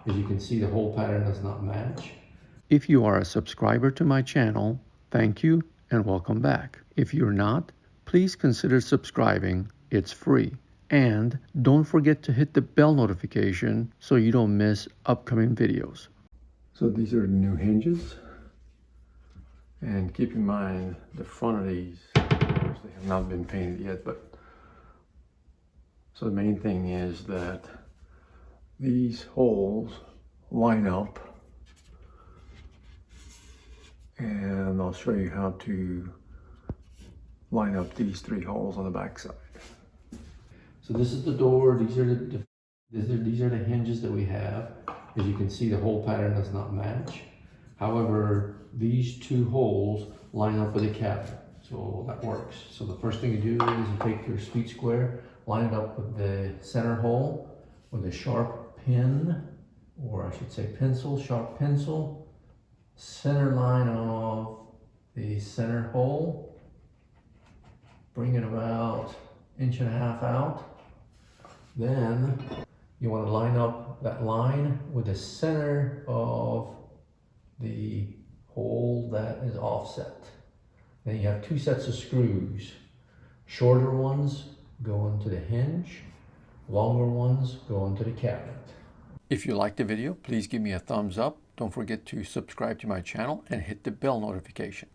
As you can see, the hole pattern does not match. If you are a subscriber to my channel, thank you and welcome back. If you're not, please consider subscribing. It's free. And don't forget to hit the bell notification so you don't miss upcoming videos. So these are the new hinges. And keep in mind, the front of these, of course, they have not been painted yet, but so the main thing is that these holes line up, and I'll show you how to line up these 3 holes on the back side. So this is the door. These are the hinges that we have. As you can see, the hole pattern does not match. However, these 2 holes line up with the cabinet, so that works. So the first thing you do is you take your speed square, line it up with the center hole with a sharp pin, or I should say pencil, sharp pencil, center line of the center hole, bring it about 1.5 inches out. Then you want to line up that line with the center of the hole that is offset. Then you have 2 sets of screws. Shorter ones go into the hinge, longer ones go into the cabinet. If you liked the video, please give me a thumbs up. Don't forget to subscribe to my channel and hit the bell notification.